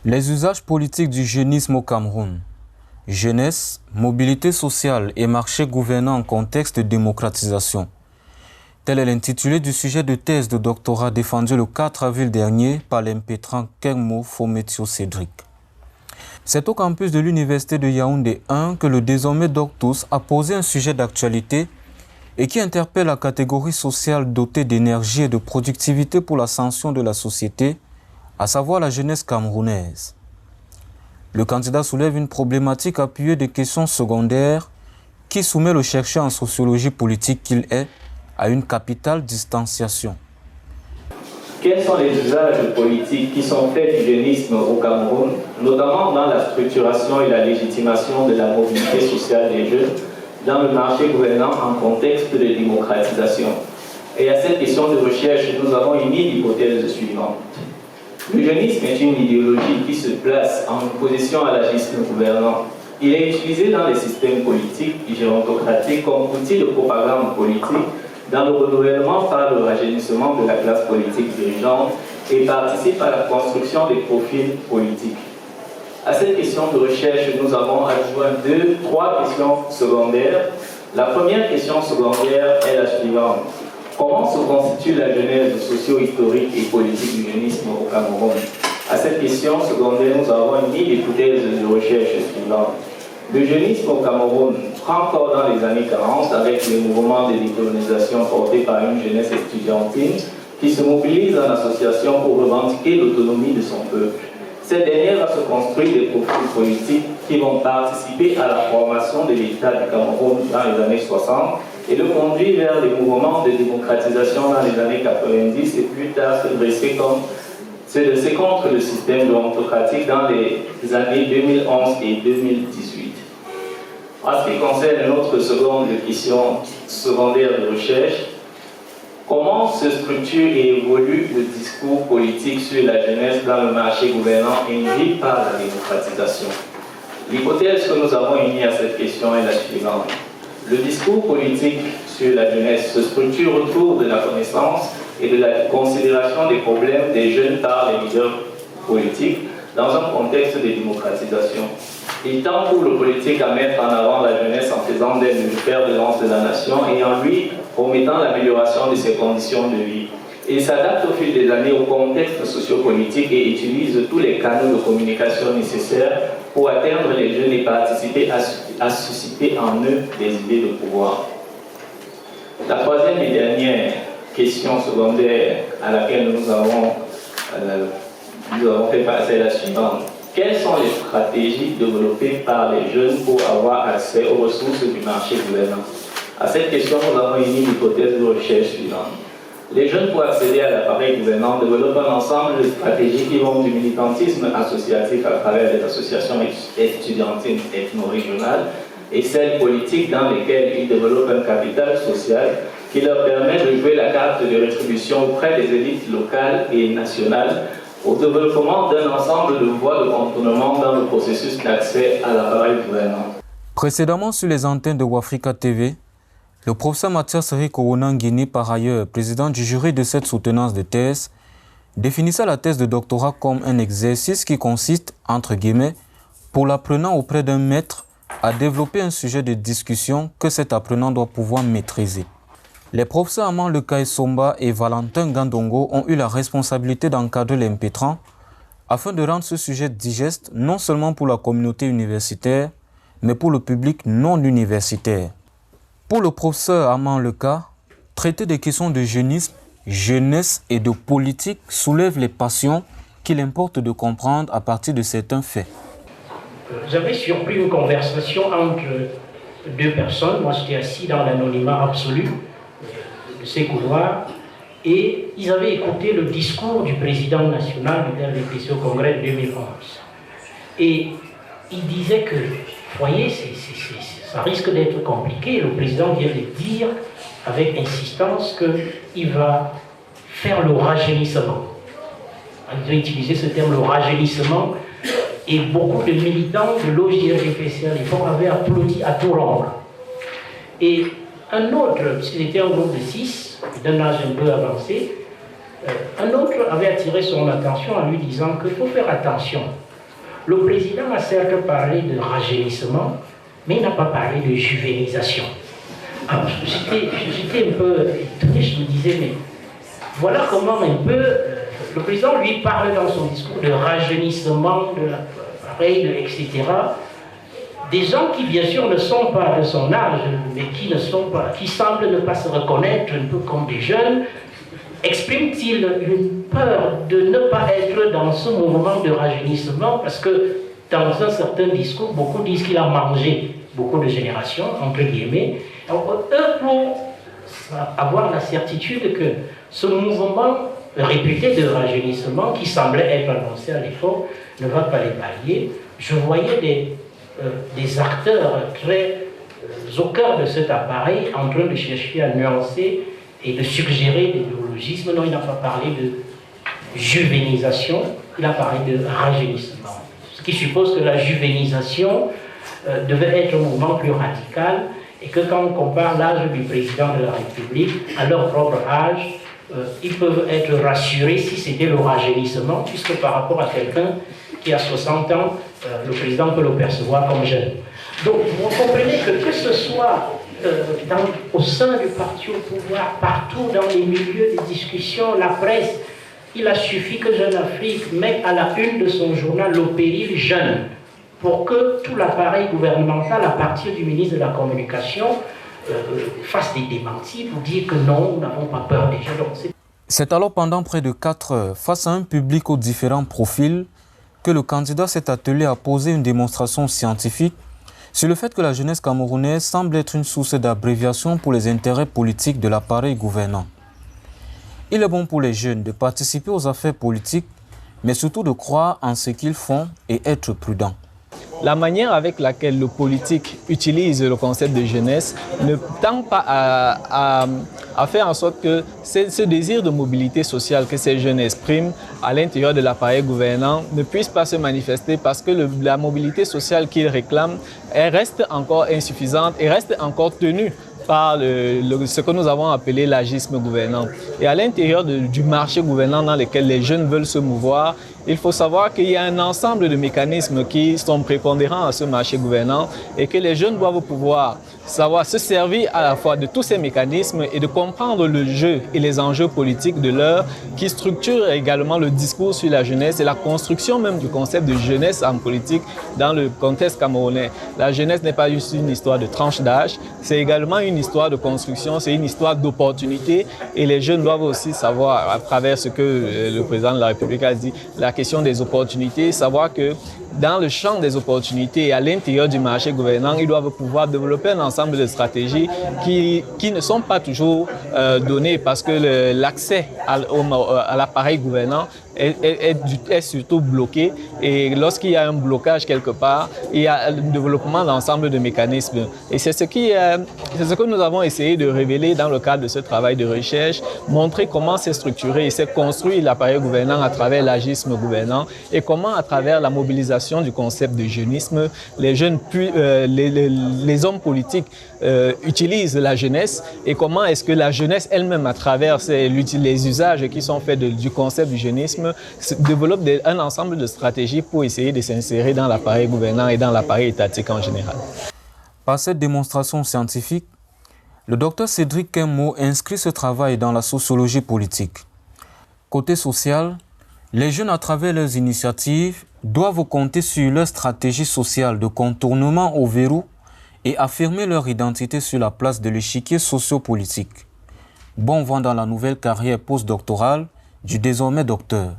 Les usages politiques du jeunisme au Cameroun. Jeunesse, mobilité sociale et marché gouvernant en contexte de démocratisation. Tel est l'intitulé du sujet de thèse de doctorat défendu le 4 avril dernier par l'impétrant Kengmo Fometio Cédric. C'est au campus de l'université de Yaoundé 1 que le désormais Doctus a posé un sujet d'actualité et qui interpelle la catégorie sociale dotée d'énergie et de productivité pour l'ascension de la société, à savoir la jeunesse camerounaise. Le candidat soulève une problématique appuyée des questions secondaires qui soumet le chercheur en sociologie politique qu'il est à une capitale distanciation. Quels sont les usages politiques qui sont faits du jeunisme au Cameroun, notamment dans la structuration et la légitimation de la mobilité sociale des jeunes dans le marché gouvernant en contexte de démocratisation? Et à cette question de recherche, nous avons émis l'hypothèse suivante. Le jeunisme est une idéologie qui se place en opposition à l'agisme gouvernant. Il est utilisé dans les systèmes politiques et gérontocratiques comme outil de propagande politique dans le renouvellement par le rajeunissement de la classe politique dirigeante et participe à la construction des profils politiques. À cette question de recherche, nous avons adjoint trois questions secondaires. La première question secondaire est la suivante. Comment se constitue la genèse socio-historique et politique du jeunisme au Cameroun? À cette question secondaire, nous avons mis l'hypothèse de recherche suivante. Le jeunisme au Cameroun prend corps dans les années 40 avec les mouvements de décolonisation portés par une jeunesse estudiantine qui se mobilise en association pour revendiquer l'autonomie de son peuple. Cette dernière va se construire des profils politiques qui vont participer à la formation de l'État du Cameroun dans les années 60 et le conduire vers les mouvements de démocratisation dans les années 90 et plus tard se dresser contre le système démocratique dans les années 2011 et 2018. En ce qui concerne notre seconde question secondaire de recherche, comment se structure et évolue le discours politique sur la jeunesse dans le marché gouvernant induit par la démocratisation? L'hypothèse que nous avons émise à cette question est la suivante. Le discours politique sur la jeunesse se structure autour de la connaissance et de la considération des problèmes des jeunes par les leaders politiques dans un contexte de démocratisation. Il tend pour le politique à mettre en avant la jeunesse en faisant d'elle le fer de lance de la nation et en lui promettant l'amélioration de ses conditions de vie. Il s'adapte au fil des années au contexte sociopolitique et utilise tous les canaux de communication nécessaires pour atteindre les jeunes et participer à susciter en eux des idées de pouvoir. La troisième et dernière question secondaire à laquelle nous avons fait passer la suivante. Quelles sont les stratégies développées par les jeunes pour avoir accès aux ressources du marché gouvernant? À cette question, nous avons émis l'hypothèse de recherche suivante. Les jeunes, pour accéder à l'appareil gouvernant, développent un ensemble de stratégies qui vont du militantisme associatif à travers les associations estudiantines ethno-régionales et celles politiques dans lesquelles ils développent un capital social qui leur permet de jouer la carte de rétribution auprès des élites locales et nationales au développement d'un ensemble de voies de contournement dans le processus d'accès à l'appareil gouvernant. Précédemment sur les antennes de Wafrika TV, le professeur Mathias Rikoronangini, par ailleurs président du jury de cette soutenance de thèse, définissait la thèse de doctorat comme un exercice qui consiste, entre guillemets, pour l'apprenant auprès d'un maître, à développer un sujet de discussion que cet apprenant doit pouvoir maîtriser. Les professeurs Aman Lekaï Somba et Valentin Gandongo ont eu la responsabilité d'encadrer l'impétrant afin de rendre ce sujet digeste non seulement pour la communauté universitaire, mais pour le public non universitaire. Pour le professeur Aman Leka, traiter des questions de jeunisme, jeunesse et de politique soulève les passions qu'il importe de comprendre à partir de certains faits. J'avais surpris une conversation entre deux personnes. Moi, j'étais assis dans l'anonymat absolu de ces couloirs et ils avaient écouté le discours du président national du RDPC au congrès de 2011. Et il disait que, voyez, ça risque d'être compliqué. Le président vient de dire avec insistance qu'il va faire le rajeunissement. Il a utilisé ce terme, le rajeunissement, et beaucoup de militants de l'OJRDPC à l'époque avaient applaudi à tout rompre. Et un autre, puisqu'il était un groupe de 6, d'un âge un peu avancé, un autre avait attiré son attention en lui disant qu'il faut faire attention. Le président a certes parlé de rajeunissement, mais il n'a pas parlé de juvénisation. J'étais un peu étonné, je me disais, mais voilà comment un peu le président lui parle dans son discours de rajeunissement, de la règle, etc. Des gens qui bien sûr ne sont pas de son âge, mais qui semblent ne pas se reconnaître, un peu comme des jeunes, expriment-ils une peur de ne pas être dans ce mouvement de rajeunissement, parce que dans un certain discours, beaucoup disent qu'il a mangé beaucoup de générations, entre guillemets. Alors, eux, pour avoir la certitude que ce mouvement réputé de rajeunissement, qui semblait être annoncé à l'époque, ne va pas les pallier, je voyais des acteurs très au cœur de cet appareil en train de chercher à nuancer et de suggérer des néologismes. Non, il n'a pas parlé de juvénisation, il a parlé de rajeunissement. Ce qui suppose que la juvénisation devait être un mouvement plus radical et que quand on compare l'âge du président de la République à leur propre âge, ils peuvent être rassurés si c'était le rajeunissement, puisque par rapport à quelqu'un qui a 60 ans, le président peut le percevoir comme jeune. Donc vous comprenez que ce soit au sein du parti au pouvoir, partout dans les milieux de discussion, la presse, il a suffi que Jeune Afrique mette à la une de son journal le péril jeune, pour que tout l'appareil gouvernemental, à partir du ministre de la Communication, fasse des démentis pour dire que non, nous n'avons pas peur des jeunes. C'est alors pendant près de 4 heures, face à un public aux différents profils, que le candidat s'est attelé à poser une démonstration scientifique sur le fait que la jeunesse camerounaise semble être une source d'abréviation pour les intérêts politiques de l'appareil gouvernant. Il est bon pour les jeunes de participer aux affaires politiques, mais surtout de croire en ce qu'ils font et être prudents. La manière avec laquelle le politique utilise le concept de jeunesse ne tend pas à faire en sorte que ce désir de mobilité sociale que ces jeunes expriment à l'intérieur de l'appareil gouvernant ne puisse pas se manifester parce que la mobilité sociale qu'ils réclament elle reste encore insuffisante et reste encore tenue par ce que nous avons appelé l'agisme gouvernant. Et à l'intérieur du marché gouvernant dans lequel les jeunes veulent se mouvoir, il faut savoir qu'il y a un ensemble de mécanismes qui sont prépondérants à ce marché gouvernant et que les jeunes doivent pouvoir savoir se servir à la fois de tous ces mécanismes et de comprendre le jeu et les enjeux politiques de l'heure qui structurent également le discours sur la jeunesse et la construction même du concept de jeunesse en politique dans le contexte camerounais. La jeunesse n'est pas juste une histoire de tranche d'âge, c'est également une histoire de construction, c'est une histoire d'opportunité et les jeunes doivent aussi savoir, à travers ce que le président de la République a dit, la question des opportunités, savoir que dans le champ des opportunités et à l'intérieur du marché gouvernant, ils doivent pouvoir développer un ensemble de stratégies qui ne sont pas toujours données parce que l'accès à l'appareil gouvernant est surtout bloqué et lorsqu'il y a un blocage quelque part, il y a le développement d'ensemble de mécanismes. Et c'est ce que nous avons essayé de révéler dans le cadre de ce travail de recherche, montrer comment s'est structuré et s'est construit l'appareil gouvernant à travers l'agisme gouvernant et comment à travers la mobilisation du concept de jeunisme, les jeunes, les hommes politiques utilisent la jeunesse et comment est-ce que la jeunesse elle-même à travers les usages qui sont faits du concept du jeunisme développe un ensemble de stratégies pour essayer de s'insérer dans l'appareil gouvernant et dans l'appareil étatique en général. Par cette démonstration scientifique, le docteur Cédric Kemmo inscrit ce travail dans la sociologie politique. Côté social, les jeunes à travers leurs initiatives doivent compter sur leur stratégie sociale de contournement au verrou et affirmer leur identité sur la place de l'échiquier socio-politique. Bon vent dans la nouvelle carrière postdoctorale du désormais docteur.